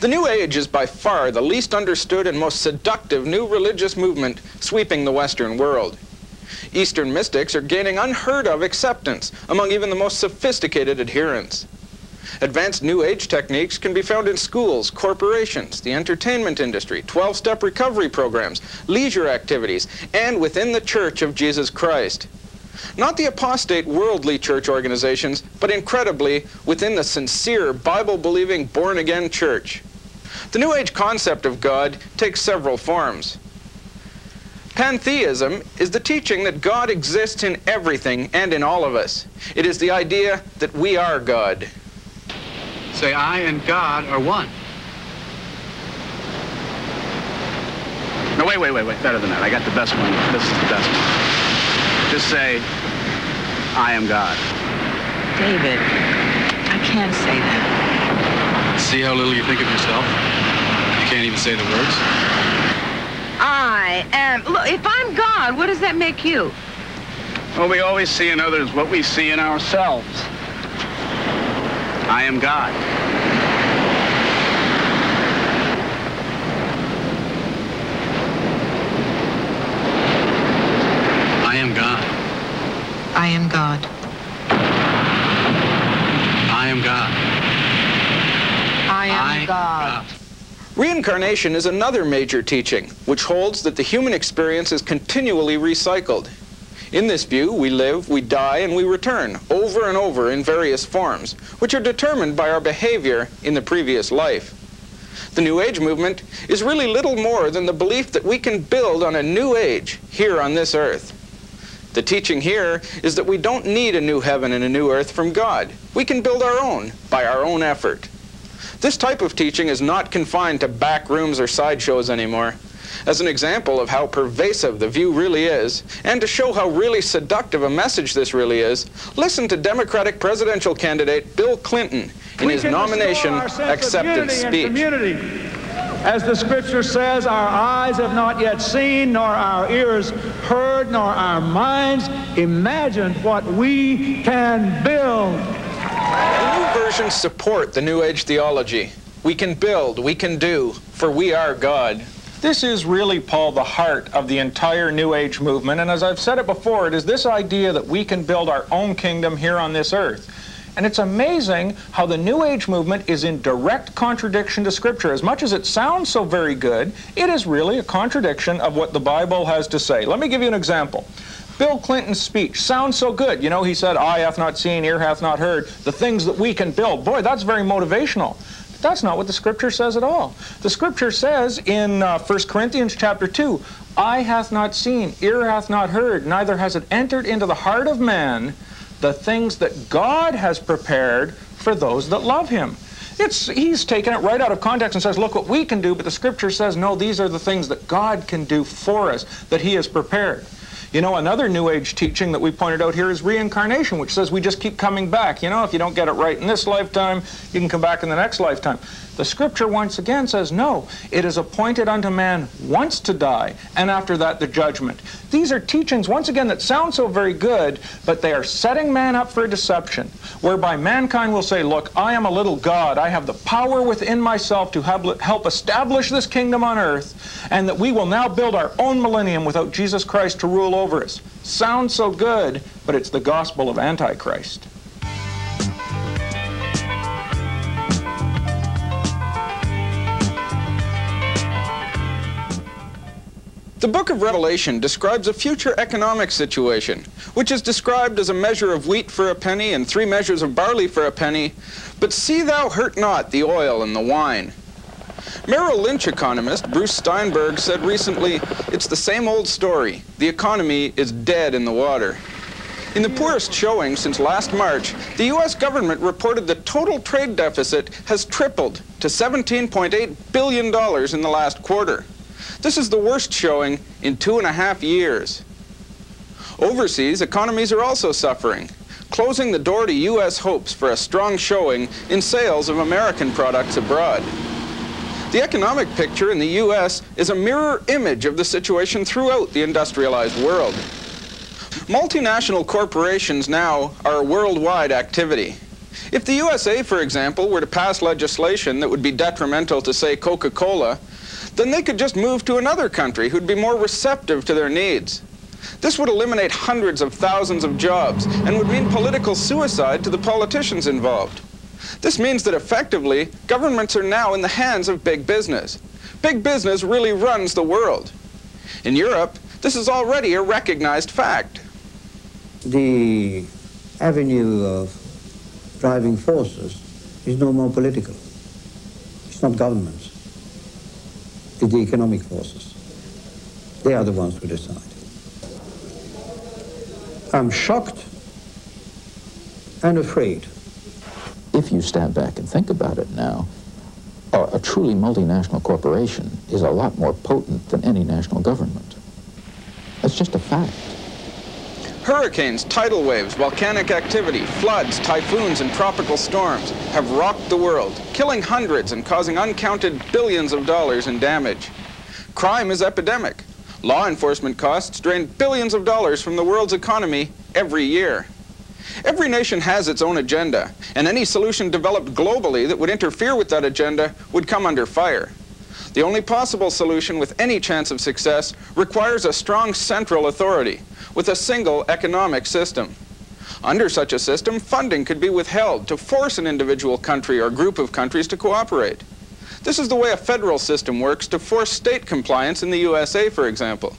The New Age is by far the least understood and most seductive new religious movement sweeping the Western world. Eastern mystics are gaining unheard-of acceptance among even the most sophisticated adherents. Advanced New Age techniques can be found in schools, corporations, the entertainment industry, 12-step recovery programs, leisure activities, and within the Church of Jesus Christ. Not the apostate worldly church organizations, but incredibly within the sincere, Bible-believing, born-again church. The New Age concept of God takes several forms. Pantheism is the teaching that God exists in everything and in all of us. It is the idea that we are God. Say, I and God are one. No, wait. Better than that. I got the best one. This is the best one. Just say, I am God. David, I can't say that. See how little you think of yourself? You can't even say the words? I am. Look, if I'm God, what does that make you? Well, we always see in others what we see in ourselves. I am God. I am God. I am God. I am God. I am God. Reincarnation is another major teaching, which holds that the human experience is continually recycled. In this view, we live, we die, and we return, over and over in various forms, which are determined by our behavior in the previous life. The New Age movement is really little more than the belief that we can build on a new age here on this earth. The teaching here is that we don't need a new heaven and a new earth from God. We can build our own by our own effort. This type of teaching is not confined to back rooms or sideshows anymore. As an example of how pervasive the view really is, and to show how really seductive a message this really is, listen to Democratic presidential candidate Bill Clinton in his nomination acceptance speech. As the scripture says, our eyes have not yet seen, nor our ears heard, nor our minds imagined what we can build. The new versions support the New Age theology. We can build, we can do, for we are God. This is really, Paul, the heart of the entire New Age movement, and as I've said it before, it is this idea that we can build our own kingdom here on this earth. And it's amazing how the New Age movement is in direct contradiction to Scripture. As much as it sounds so very good, it is really a contradiction of what the Bible has to say. Let me give you an example. Bill Clinton's speech sounds so good. You know, he said, eye hath not seen, ear hath not heard, the things that we can build. Boy, that's very motivational. But that's not what the Scripture says at all. The Scripture says in 1 Corinthians chapter 2, eye hath not seen, ear hath not heard, neither has it entered into the heart of man the things that God has prepared for those that love him. He's taken it right out of context and says, look what we can do, but the Scripture says, no, these are the things that God can do for us, that he has prepared. You know, another New Age teaching that we pointed out here is reincarnation, which says we just keep coming back. You know, if you don't get it right in this lifetime, you can come back in the next lifetime. The Scripture once again says, no, it is appointed unto man once to die, and after that the judgment. These are teachings, once again, that sound so very good, but they are setting man up for a deception, whereby mankind will say, look, I am a little God. I have the power within myself to help establish this kingdom on earth, and that we will now build our own millennium without Jesus Christ to rule over us. Sounds so good, but it's the gospel of Antichrist. The book of Revelation describes a future economic situation, which is described as a measure of wheat for a penny and 3 measures of barley for a penny, but see thou hurt not the oil and the wine. Merrill Lynch economist Bruce Steinberg said recently, it's the same old story. The economy is dead in the water. In the poorest showing since last March, the U.S. government reported the total trade deficit has tripled to $17.8 billion in the last quarter. This is the worst showing in 2.5 years. Overseas, economies are also suffering, closing the door to U.S. hopes for a strong showing in sales of American products abroad. The economic picture in the U.S. is a mirror image of the situation throughout the industrialized world. Multinational corporations now are a worldwide activity. If the USA, for example, were to pass legislation that would be detrimental to, say, Coca-Cola, then they could just move to another country who'd be more receptive to their needs. This would eliminate hundreds of thousands of jobs and would mean political suicide to the politicians involved. This means that effectively, governments are now in the hands of big business. Big business really runs the world. In Europe, this is already a recognized fact. The avenue of driving forces is no more political. It's not governments. It's the economic forces. They are the ones who decide. I'm shocked and afraid. If you stand back and think about it now, a truly multinational corporation is a lot more potent than any national government. That's just a fact. Hurricanes, tidal waves, volcanic activity, floods, typhoons, and tropical storms have rocked the world, killing hundreds and causing uncounted billions of dollars in damage. Crime is epidemic. Law enforcement costs drain billions of dollars from the world's economy every year. Every nation has its own agenda, and any solution developed globally that would interfere with that agenda would come under fire. The only possible solution with any chance of success requires a strong central authority with a single economic system. Under such a system, funding could be withheld to force an individual country or group of countries to cooperate. This is the way a federal system works to force state compliance in the USA, for example.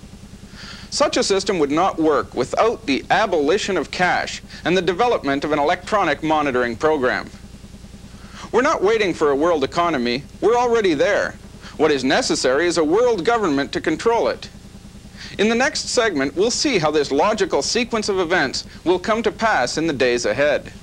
Such a system would not work without the abolition of cash and the development of an electronic monitoring program. We're not waiting for a world economy, we're already there. What is necessary is a world government to control it. In the next segment, we'll see how this logical sequence of events will come to pass in the days ahead.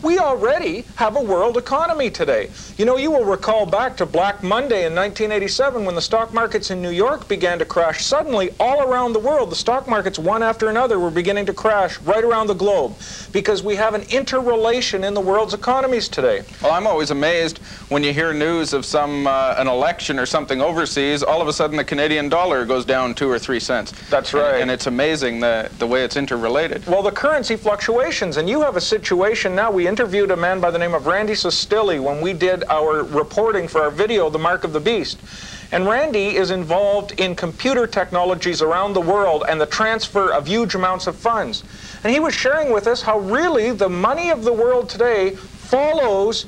We already have a world economy today. You know, you will recall back to Black Monday in 1987 when the stock markets in New York began to crash. Suddenly, all around the world, the stock markets, one after another, were beginning to crash right around the globe because we have an interrelation in the world's economies today. Well, I'm always amazed when you hear news of an election or something overseas, all of a sudden the Canadian dollar goes down 2 or 3 cents. That's right. And it's amazing the way it's interrelated. Well, the currency fluctuations, and you have a situation now. We interviewed a man by the name of Randy Sostilli when we did our reporting for our video, The Mark of the Beast. And Randy is involved in computer technologies around the world and the transfer of huge amounts of funds. And he was sharing with us how really the money of the world today follows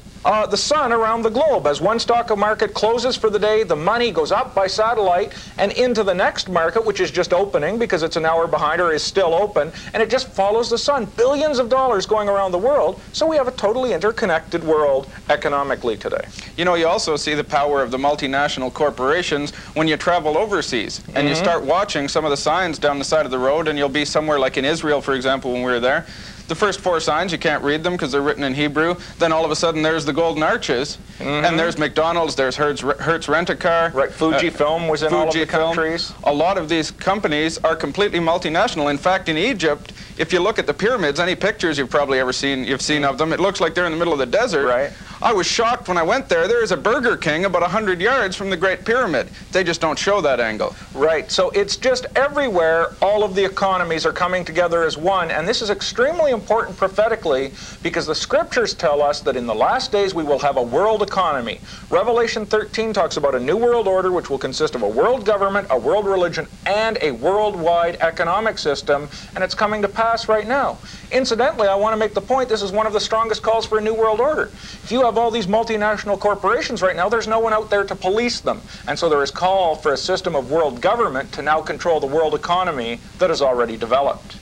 the sun around the globe. As one stock market closes for the day, the money goes up by satellite and into the next market, which is just opening because it's an hour behind or is still open, and it just follows the sun. Billions of dollars going around the world, so we have a totally interconnected world economically today. You know, you also see the power of the multinational corporations when you travel overseas, and you start watching some of the signs down the side of the road, and you'll be somewhere like in Israel, for example, when we were there. The first 4 signs, you can't read them because they're written in Hebrew. Then all of a sudden there's the Golden Arches, and there's McDonald's, there's Hertz Rent-A-Car. Right, Fujifilm was in all of the countries. A lot of these companies are completely multinational. In fact, in Egypt, if you look at the pyramids, any pictures you've probably ever seen, of them, it looks like they're in the middle of the desert. Right. I was shocked when I went there. There is a Burger King about 100 yards from the Great Pyramid. They just don't show that angle. Right, so it's just everywhere all of the economies are coming together as one, and this is extremely important prophetically because the scriptures tell us that in the last days we will have a world economy. Revelation 13 talks about a new world order which will consist of a world government, a world religion, and a worldwide economic system, and it's coming to pass right now. Incidentally, I want to make the point this is one of the strongest calls for a new world order. If you have all these multinational corporations right now, there's no one out there to police them. And so there is call for a system of world government to now control the world economy that is already developed.